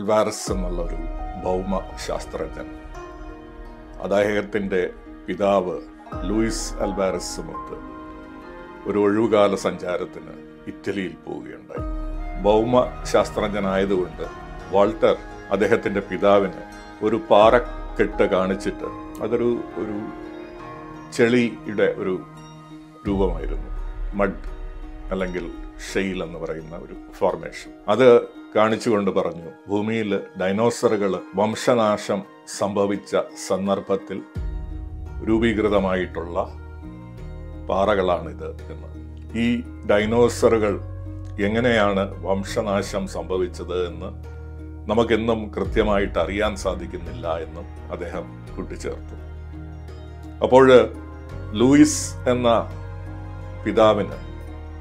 Alvarez എന്നുള്ളൊരു ഭൗമ ശാസ്ത്രജ്ഞൻ അദ്ദേഹത്തിൻ്റെ പിതാവ് ലൂയിസ് അൽവാരസുമൊത്ത് ഒരു ഒഴിവുകാല സഞ്ചാരത്തിന് ഇറ്റലിയിൽ പോവുകയുണ്ടായി. ഭൗമ ശാസ്ത്രജ്ഞനായതുകൊണ്ട് വാൾട്ടർ അദ്ദേഹത്തിൻ്റെ പിതാവിന് ഒരു പാറക്കെട്ട് കാണിച്ചിട്ട് അതൊരു ചെളിയുടെ ഒരു രൂപമായിരുന്നു, മഡ് അല്ലെങ്കിൽ ഷെയിൽ എന്ന് പറയുന്ന ഒരു ഫോർമേഷൻ. അത് കാണിച്ചുകൊണ്ട് പറഞ്ഞു, ഭൂമിയിൽ ഡൈനോസറുകൾ വംശനാശം സംഭവിച്ച സന്ദർഭത്തിൽ രൂപീകൃതമായിട്ടുള്ള പാറകളാണിത് എന്ന്. ഈ ഡൈനോസറുകൾ എങ്ങനെയാണ് വംശനാശം സംഭവിച്ചത് എന്ന് നമുക്കെന്നും കൃത്യമായിട്ട് അറിയാൻ സാധിക്കുന്നില്ല എന്നും അദ്ദേഹം കൂട്ടിച്ചേർത്തു. അപ്പോൾ ലൂയിസ് എന്ന പിതാവിന്,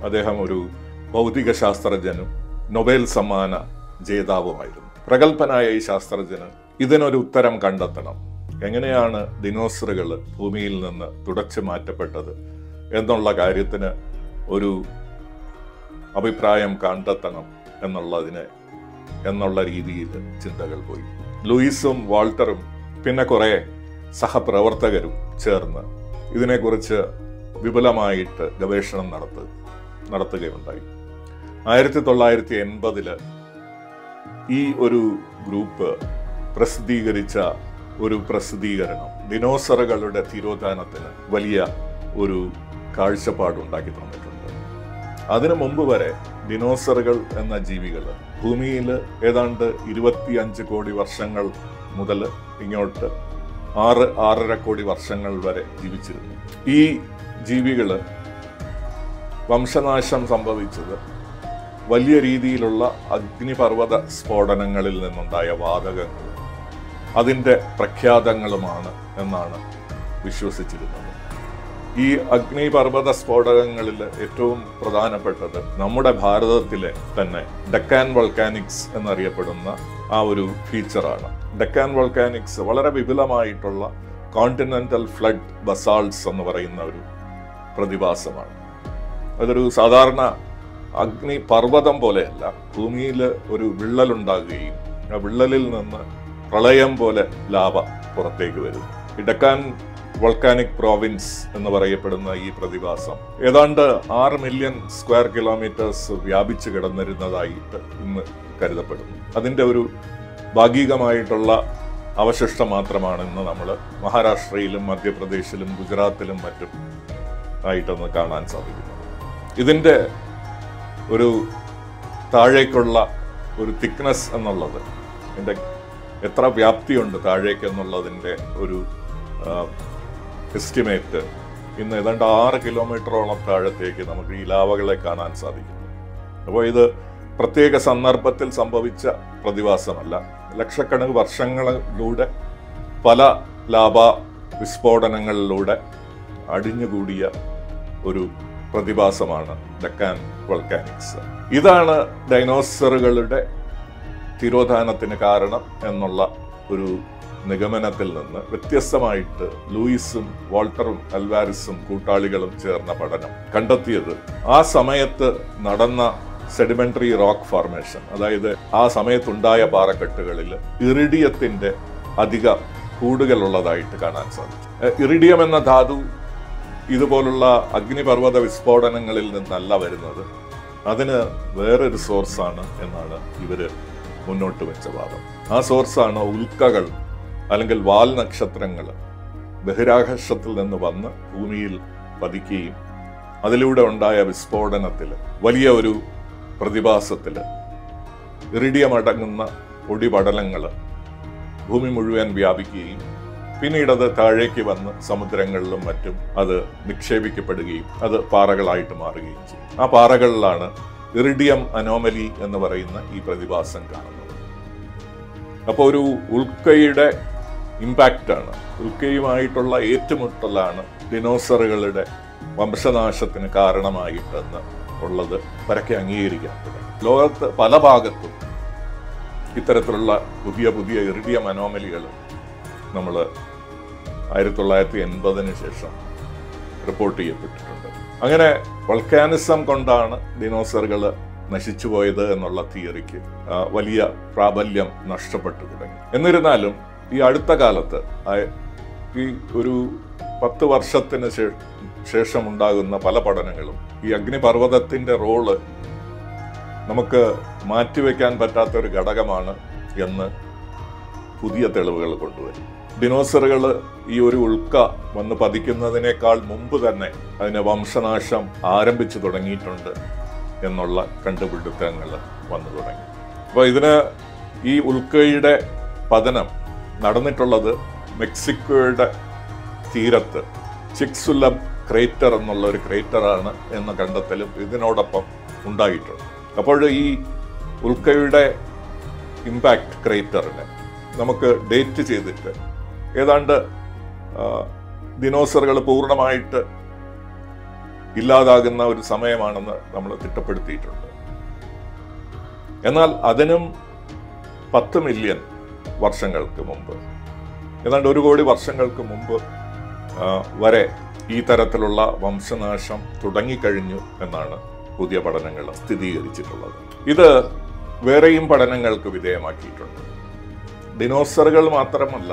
അദ്ദേഹം ഒരു ഭൗതിക ശാസ്ത്രജ്ഞനും നൊബേൽ സമ്മാന ജേതാവുമായിരുന്നു. പ്രഗത്ഭനായ ഈ ശാസ്ത്രജ്ഞന് ഇതിനൊരു ഉത്തരം കണ്ടെത്തണം. എങ്ങനെയാണ് ദിനോസറുകൾ ഭൂമിയിൽ നിന്ന് തുടച്ചു മാറ്റപ്പെട്ടത് എന്നുള്ള കാര്യത്തിന് ഒരു അഭിപ്രായം കണ്ടെത്തണം എന്നുള്ള രീതിയിൽ ചിന്തകൾ പോയി. ലൂയിസും വാൾട്ടറും പിന്നെ കുറെ സഹപ്രവർത്തകരും ചേർന്ന് ഇതിനെക്കുറിച്ച് വിപുലമായിട്ട് ഗവേഷണം നടത്തുകയുണ്ടായി. 1980 ഈ ഒരു ഗ്രൂപ്പ് പ്രസിദ്ധീകരിച്ച ഒരു പ്രസിദ്ധീകരണം ദിനോസറുകളുടെ തിരോധാനത്തിന് വലിയ ഒരു കാഴ്ചപ്പാടുണ്ടാക്കി തന്നിട്ടുണ്ട്. അതിനു മുമ്പ് വരെ ദിനോസറുകൾ എന്ന ജീവികൾ ഭൂമിയിൽ ഏതാണ്ട് 25 കോടി വർഷങ്ങൾ മുതൽ ഇങ്ങോട്ട് 6-6.5 കോടി വർഷങ്ങൾ വരെ ജീവിച്ചിരുന്നു. ഈ ജീവികൾ വംശനാശം സംഭവിച്ചത് വലിയ രീതിയിലുള്ള അഗ്നിപർവ്വത സ്ഫോടനങ്ങളിൽ നിന്നുണ്ടായ വാതകങ്ങൾ അതിൻ്റെ പ്രഖ്യാതങ്ങളുമാണ് എന്നാണ് വിശ്വസിച്ചിരുന്നത്. ഈ അഗ്നിപർവ്വത സ്ഫോടനങ്ങളിൽ ഏറ്റവും പ്രധാനപ്പെട്ടത് നമ്മുടെ ഭാരതത്തിലെ തന്നെ ഡെക്കാൻ വോൾക്കാനിക്സ് എന്നറിയപ്പെടുന്ന ആ ഒരു ഫീച്ചറാണ്. ഡെക്കാൻ വോൾക്കാനിക്സ് വളരെ വിപുലമായിട്ടുള്ള കോണ്ടിനെന്റൽ ഫ്ലഡ് ബസാൾട്ട്സ് എന്ന് പറയുന്ന ഒരു പ്രതിഭാസമാണ്. അതൊരു സാധാരണ അഗ്നിപർവ്വതം പോലെയല്ല. ഭൂമിയിൽ ഒരു വിള്ളലുണ്ടാകുകയും ആ വിള്ളലിൽ നിന്ന് പ്രളയം പോലെ ലാവ പുറത്തേക്ക് വരുന്നു. ഈ ഡെക്കാൻ വോൾക്കാനിക് പ്രോവിൻസ് എന്ന് പറയപ്പെടുന്ന ഈ പ്രതിഭാസം ഏതാണ്ട് 6 മില്യൺ സ്ക്വയർ കിലോമീറ്റേഴ്സ് വ്യാപിച്ചു കിടന്നിരുന്നതായിട്ട് ഇന്ന് കരുതപ്പെടുന്നു. അതിൻ്റെ ഒരു ഭാഗികമായിട്ടുള്ള അവശിഷ്ടം മാത്രമാണ് ഇന്ന് നമ്മൾ മഹാരാഷ്ട്രയിലും മധ്യപ്രദേശിലും ഗുജറാത്തിലും മറ്റും ആയിട്ടൊന്ന് കാണാൻ സാധിക്കുന്നത്. ഇതിൻ്റെ ഒരു താഴേക്കുള്ള ഒരു തിക്നെസ് എന്നുള്ളത്, ഇതിൻ്റെ എത്ര വ്യാപ്തിയുണ്ട് താഴേക്ക് എന്നുള്ളതിൻ്റെ ഒരു എസ്റ്റിമേറ്റ് ഇന്ന് ഏതാണ്ട് 6 കിലോമീറ്ററോളം താഴത്തേക്ക് നമുക്ക് ഈ ലാവകളെ കാണാൻ സാധിക്കുന്നു. അപ്പോൾ ഇത് പ്രത്യേക സന്ദർഭത്തിൽ സംഭവിച്ച പ്രതിഭാസമല്ല. ലക്ഷക്കണക്കിന് വർഷങ്ങളിലൂടെ പല ലാവ വിസ്ഫോടനങ്ങളിലൂടെ അടിഞ്ഞുകൂടിയ ഒരു പ്രതിഭാസമാണ് ഡെക്കാൻ വോൾക്കാനിക്സ്. ഇതാണ് ഡൈനോസറുകളുടെ തിരോധാനത്തിന് കാരണം എന്നുള്ള ഒരു നിഗമനത്തിൽ നിന്ന് വ്യത്യസ്തമായിട്ട് ലൂയിസും വാൾട്ടറും അൽവാരസും കൂട്ടാളികളും ചേർന്ന പഠനം കണ്ടെത്തിയത് ആ സമയത്ത് നടന്ന സെഡിമെന്ററി റോക്ക് ഫോർമേഷൻ, അതായത് ആ സമയത്തുണ്ടായ പാറക്കെട്ടുകളിൽ ഇറിഡിയത്തിന്റെ അധിക കൂടുകളുള്ളതായിട്ട് കാണാൻ സാധിച്ചു. ഇറിഡിയം എന്ന ധാതു ഇതുപോലുള്ള അഗ്നിപർവ്വത വിസ്ഫോടനങ്ങളിൽ നിന്നല്ല വരുന്നത്, അതിന് വേറൊരു സോഴ്സാണ് എന്നാണ് ഇവര് മുന്നോട്ട് വെച്ച വാദം. ആ സോഴ്സാണ് ഉൽക്കകൾ അല്ലെങ്കിൽ വാൽ നക്ഷത്രങ്ങൾ ബഹിരാകാശത്തിൽ നിന്ന് വന്ന് ഭൂമിയിൽ പതിക്കുകയും അതിലൂടെ ഉണ്ടായ വിസ്ഫോടനത്തിൽ വലിയ ഒരു പ്രതിഭാസത്തിൽ ഇറിഡിയം അടങ്ങുന്ന പൊടിപടലങ്ങൾ ഭൂമി മുഴുവൻ വ്യാപിക്കുകയും പിന്നീട് അത് താഴേക്ക് വന്ന് സമുദ്രങ്ങളിലും മറ്റും അത് നിക്ഷേപിക്കപ്പെടുകയും അത് പാറകളായിട്ട് മാറുകയും ചെയ്യും. ആ പാറകളിലാണ് ഇറിഡിയം അനോമലി എന്ന് പറയുന്ന ഈ പ്രതിഭാസം കാണുന്നത്. അപ്പോൾ ഒരു ഉൽക്കയുടെ ഇമ്പാക്റ്റാണ്, ഉൽക്കയുമായിട്ടുള്ള ഏറ്റുമുട്ടലാണ് ദിനോസറുകളുടെ വംശനാശത്തിന് കാരണമായിട്ടെന്ന് ഉള്ളത് പരക്കെ അംഗീകരിക്കാൻ തുടങ്ങി. ലോകത്ത് പല ഭാഗത്തും ഇത്തരത്തിലുള്ള പുതിയ പുതിയ ഇറിഡിയം അനോമലികൾ നമ്മൾ 1980 ശേഷം റിപ്പോർട്ട് ചെയ്യപ്പെട്ടിട്ടുണ്ട്. അങ്ങനെ വോൾക്കാനിസം കൊണ്ടാണ് ദിനോസറുകൾ നശിച്ചുപോയത് എന്നുള്ള തിയറിക്ക് വലിയ പ്രാബല്യം നഷ്ടപ്പെട്ടു തുടങ്ങി. എന്നിരുന്നാലും ഈ അടുത്ത കാലത്ത് ഈ ഒരു 10 വർഷത്തിന് ശേഷമുണ്ടാകുന്ന പല പഠനങ്ങളും ഈ അഗ്നിപർവ്വതത്തിന്റെ റോള് നമുക്ക് മാറ്റിവെക്കാൻ പറ്റാത്ത ഒരു ഘടകമാണ് എന്ന് പുതിയ തെളിവുകൾ കൊണ്ടുവരും. ഡിനോസറുകൾ ഈ ഒരു ഉൽക്ക വന്ന് പതിക്കുന്നതിനേക്കാൾ മുമ്പ് തന്നെ അതിന് വംശനാശം ആരംഭിച്ചു തുടങ്ങിയിട്ടുണ്ട് എന്നുള്ള കണ്ടുപിടുത്തങ്ങൾ വന്നു തുടങ്ങി. അപ്പോൾ ഇതിന് ഈ ഉൽക്കയുടെ പതനം നടന്നിട്ടുള്ളത് മെക്സിക്കോയുടെ തീരത്ത് ചിക്സുലബ് ക്രേറ്റർ എന്നുള്ള ഒരു ക്രേറ്ററാണ് എന്ന കണ്ടെത്തലും ഇതിനോടൊപ്പം ഉണ്ടായിട്ടുണ്ട്. അപ്പോൾ ഈ ഉൽക്കയുടെ ഇമ്പാക്റ്റ് ക്രേറ്ററിനെ നമുക്ക് ഡേറ്റ് ചെയ്തിട്ട് ഏതാണ്ട് ദിനോസറുകൾ പൂർണ്ണമായിട്ട് ഇല്ലാതാകുന്ന ഒരു സമയമാണെന്ന് നമ്മൾ തിട്ടപ്പെടുത്തിയിട്ടുണ്ട്. എന്നാൽ അതിനും 10 മില്യൺ വർഷങ്ങൾക്ക് മുമ്പ്, ഏതാണ്ട് 1 കോടി വർഷങ്ങൾക്ക് മുമ്പ് വരെ ഈ തരത്തിലുള്ള വംശനാശം തുടങ്ങിക്കഴിഞ്ഞു എന്നാണ് പുതിയ പഠനങ്ങൾ സ്ഥിരീകരിച്ചിട്ടുള്ളത്. ഇത് വേറെയും പഠനങ്ങൾക്ക് വിധേയമാക്കിയിട്ടുണ്ട്. ഡിനോസറുകൾ മാത്രമല്ല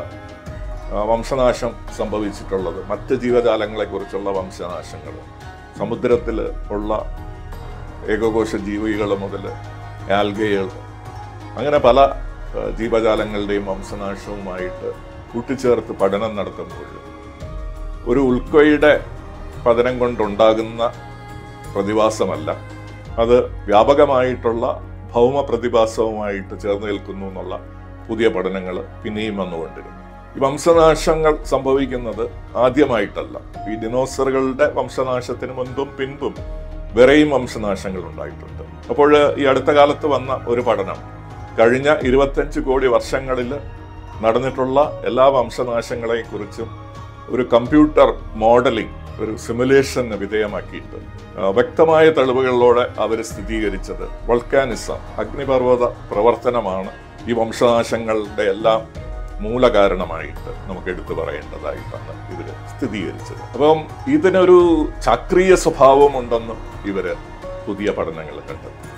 വംശനാശം സംഭവിച്ചിട്ടുള്ളത്, മറ്റ് ജീവജാലങ്ങളെക്കുറിച്ചുള്ള വംശനാശങ്ങൾ, സമുദ്രത്തിൽ ഉള്ള ഏകകോശ ജീവികൾ മുതൽ ആൽഗകൾ, അങ്ങനെ പല ജീവജാലങ്ങളുടെയും വംശനാശവുമായിട്ട് കൂട്ടിച്ചേർത്ത് പഠനം നടത്തുമ്പോൾ ഒരു ഉൽക്കയുടെ പതനം കൊണ്ടുണ്ടാകുന്ന പ്രതിഭാസമല്ല, അത് വ്യാപകമായിട്ടുള്ള ഭൗമ പ്രതിഭാസവുമായിട്ട് ചേർന്ന് നിൽക്കുന്നു എന്നുള്ള പുതിയ പഠനങ്ങൾ പിന്നെയും വന്നുകൊണ്ടിരുന്നു. ഈ വംശനാശങ്ങൾ സംഭവിക്കുന്നത് ആദ്യമായിട്ടല്ല. ഈ ഡിനോസറുകളുടെ വംശനാശത്തിന് മുൻപും പിൻപും വേറെയും വംശനാശങ്ങൾ ഉണ്ടായിട്ടുണ്ട്. അപ്പോൾ ഈ അടുത്ത കാലത്ത് വന്ന ഒരു പഠനം കഴിഞ്ഞ 25 കോടി വർഷങ്ങളിൽ നടന്നിട്ടുള്ള എല്ലാ വംശനാശങ്ങളെ കുറിച്ചും ഒരു കമ്പ്യൂട്ടർ മോഡലിംഗ്, ഒരു സിമുലേഷന് വിധേയമാക്കിയിട്ട് വ്യക്തമായ തെളിവുകളിലൂടെ അവർ സ്ഥിരീകരിച്ചത് വോൾക്കാനിസം, അഗ്നിപർവ്വത പ്രവർത്തനമാണ് ഈ വംശനാശങ്ങളുടെ എല്ലാം മൂലകാരണമായിട്ട് നമുക്ക് എടുത്തു പറയേണ്ടതായിട്ടാണ് ഇവർ സ്ഥിരീകരിച്ചത്. അപ്പം ഇതിനൊരു ചക്രീയ സ്വഭാവം ഉണ്ടെന്നും ഇവര് പുതിയ പഠനങ്ങൾ കണ്ടെത്തി.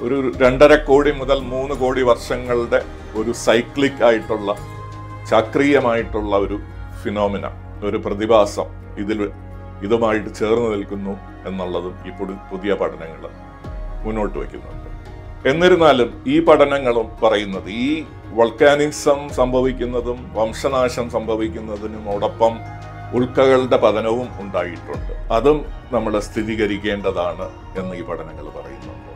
ഒരു 2.5 കോടി മുതൽ 3 കോടി വർഷങ്ങളുടെ ഒരു സൈക്ലിക് ആയിട്ടുള്ള ചക്രീയമായിട്ടുള്ള ഒരു ഫിനോമിന, ഒരു പ്രതിഭാസം ഇതുമായിട്ട് ചേർന്ന് നിൽക്കുന്നു എന്നുള്ളതും ഈ പുതിയ പഠനങ്ങൾ മുന്നോട്ട് വയ്ക്കുന്നുണ്ട്. എന്നിരുന്നാലും ഈ പഠനങ്ങളും പറയുന്നത് ഈ വോൾക്കാനിസം സംഭവിക്കുന്നതും വംശനാശം സംഭവിക്കുന്നതിനോടൊപ്പം ഉൽക്കകളുടെ പതനവും ഉണ്ടായിട്ടുണ്ട്. അതും നമ്മൾ സ്ഥിരീകരിക്കേണ്ടതാണ് എന്ന് ഈ പഠനങ്ങൾ പറയുന്നുണ്ട്.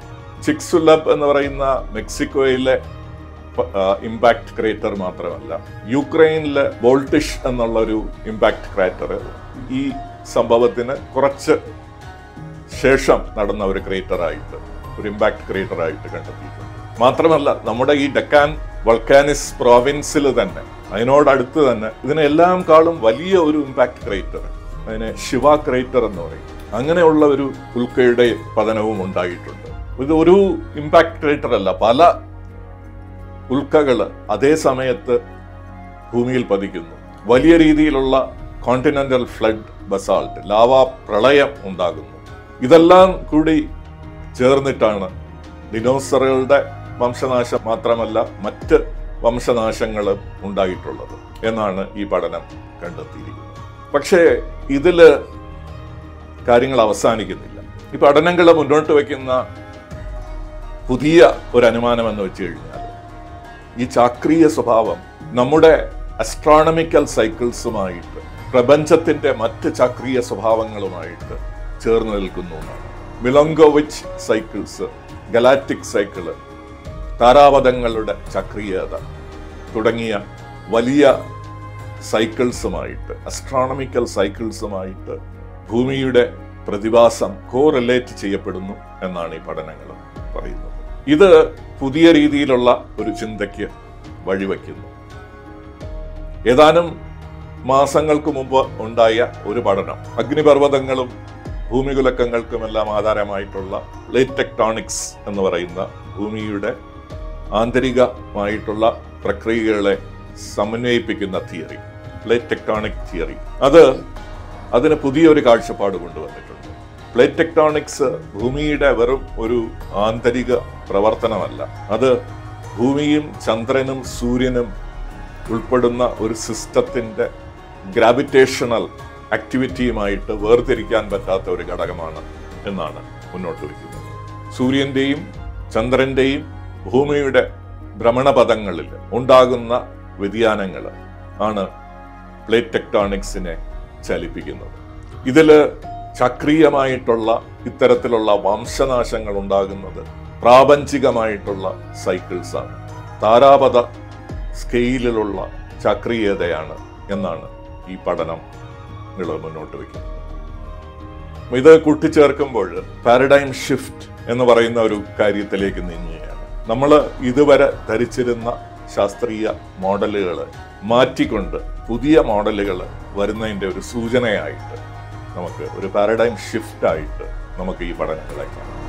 ചിക്സുലബ് എന്ന് പറയുന്ന മെക്സിക്കോയിലെ ഇമ്പാക്ട് ക്രേറ്റർ മാത്രമല്ല, യുക്രൈനിലെ വോൾട്ടിഷ് എന്നുള്ള ഒരു ഇമ്പാക്ട് ക്രാറ്റർ ഈ സംഭവത്തിന് കുറച്ച് ശേഷം നടന്ന ഒരു ക്രേറ്ററായിട്ട്, ഒരു ഇമ്പാക്ട് ക്രേറ്ററായിട്ട് കണ്ടെത്തിയിട്ടുണ്ട്. മാത്രമല്ല നമ്മുടെ ഈ ഡെക്കാൻ വോൾക്കാനിസ് പ്രോവിൻസിൽ തന്നെ, അതിനോടടുത്ത് തന്നെ ഇതിനെല്ലാം കാളും വലിയ ഒരു ഇമ്പാക്ട് ക്രേറ്റർ, അതിനെ ശിവ ക്രേറ്റർ എന്ന് പറയും, അങ്ങനെയുള്ള ഒരു ഉൽക്കയുടെ പതനവും ഉണ്ടായിട്ടുണ്ട്. ഇത് ഒരു ഇമ്പാക്ട് ക്രേറ്റർ അല്ല, പല ഉൽക്കകൾ അതേ സമയത്ത് ഭൂമിയിൽ പതിക്കുന്നു. വലിയ രീതിയിലുള്ള കോണ്ടിനെന്റൽ ഫ്ലഡ് ബസാൾട്ട്, ലാവാ പ്രളയം ഉണ്ടാകുന്നു. ഇതെല്ലാം കൂടി ചേർന്നിട്ടാണ് ഡിനോസറുകളുടെ വംശനാശം മാത്രമല്ല മറ്റ് വംശനാശങ്ങളും ഉണ്ടായിട്ടുള്ളത് എന്നാണ് ഈ പഠനം കണ്ടെത്തിയിരിക്കുന്നത്. പക്ഷേ ഇതില് കാര്യങ്ങൾ അവസാനിക്കുന്നില്ല. ഈ പഠനങ്ങൾ മുന്നോട്ട് വയ്ക്കുന്ന പുതിയ ഒരു അനുമാനം എന്ന് വെച്ച് കഴിഞ്ഞാൽ ഈ ചാക്രീയ സ്വഭാവം നമ്മുടെ അസ്ട്രോണമിക്കൽ സൈക്കിൾസുമായിട്ട്, പ്രപഞ്ചത്തിന്റെ മറ്റ് ചാക്രീയ സ്വഭാവങ്ങളുമായിട്ട് ചേർന്ന് നിൽക്കുന്നു എന്നാണ്. മിലങ്കോവിച്ച് സൈക്കിൾസ്, ഗലാക്റ്റിക് സൈക്കിള്, താരാപഥങ്ങളുടെ ചക്രീയത തുടങ്ങിയ വലിയ സൈക്കിൾസുമായിട്ട്, അസ്ട്രോണമിക്കൽ സൈക്കിൾസുമായിട്ട് ഭൂമിയുടെ പ്രതിഭാസം കോറിലേറ്റ് ചെയ്യപ്പെടുന്നു എന്നാണ് ഈ പഠനങ്ങൾ പറയുന്നത്. ഇത് പുതിയ രീതിയിലുള്ള ഒരു ചിന്തയ്ക്ക് വഴിവെക്കുന്നു. ഏതാനും മാസങ്ങൾക്ക് മുമ്പ് ഉണ്ടായ ഒരു പഠനം, അഗ്നിപർവ്വതങ്ങളും ഭൂമികുലക്കങ്ങൾക്കുമെല്ലാം ആധാരമായിട്ടുള്ള പ്ലേറ്റ് ടെക്ടോണിക്സ് എന്ന് പറയുന്ന ഭൂമിയുടെ ആന്തരികമായിട്ടുള്ള പ്രക്രിയകളെ സമന്വയിപ്പിക്കുന്ന തിയറി, പ്ലേറ്റ് ടെക്ടോണിക് തിയറി, അതിന് പുതിയൊരു കാഴ്ചപ്പാട് കൊണ്ടുവന്നിട്ടുണ്ട്. പ്ലേറ്റ് ടെക്ടോണിക്സ് ഭൂമിയുടെ വെറും ഒരു ആന്തരിക പ്രവർത്തനമല്ല. അത് ഭൂമിയും ചന്ദ്രനും സൂര്യനും ഉൾപ്പെടുന്ന ഒരു സിസ്റ്റത്തിൻ്റെ ഗ്രാവിറ്റേഷണൽ ആക്ടിവിറ്റിയുമായിട്ട് വേർതിരിക്കാൻ പറ്റാത്ത ഒരു ഘടകമാണ് എന്നാണ് മുന്നോട്ട് വയ്ക്കുന്നത്. സൂര്യൻ്റെയും ചന്ദ്രൻ്റെയും ഭൂമിയുടെ ഭ്രമണപഥങ്ങളിൽ ഉണ്ടാകുന്ന വ്യതിയാനങ്ങൾ ആണ് പ്ലേറ്റ് ടെക്ടോണിക്സിനെ ചലിപ്പിക്കുന്നത്. ഇതിൽ ചക്രീയമായിട്ടുള്ള ഇത്തരത്തിലുള്ള വംശനാശങ്ങൾ ഉണ്ടാകുന്നത് പ്രാപഞ്ചികമായിട്ടുള്ള സൈക്കിൾസാണ്. താരാപഥ സ്കെയിലിലുള്ള ചക്രീയതയാണ് എന്നാണ് ഈ പഠനം മുന്നോട്ട് വയ്ക്കുന്നത്. ഇത് കൂട്ടിച്ചേർക്കുമ്പോൾ പാരഡൈം ഷിഫ്റ്റ് എന്ന് പറയുന്ന ഒരു കാര്യത്തിലേക്ക് നീങ്ങുകയാണ്. നമ്മൾ ഇതുവരെ ധരിച്ചിരുന്ന ശാസ്ത്രീയ മോഡലുകൾ മാറ്റിക്കൊണ്ട് പുതിയ മോഡലുകൾ വരുന്നതിൻ്റെ ഒരു സൂചനയായിട്ട് നമുക്ക് ഒരു പാരഡൈം ഷിഫ്റ്റ് ആയിട്ട് നമുക്ക് ഈ പഠനങ്ങളെ കാണാം.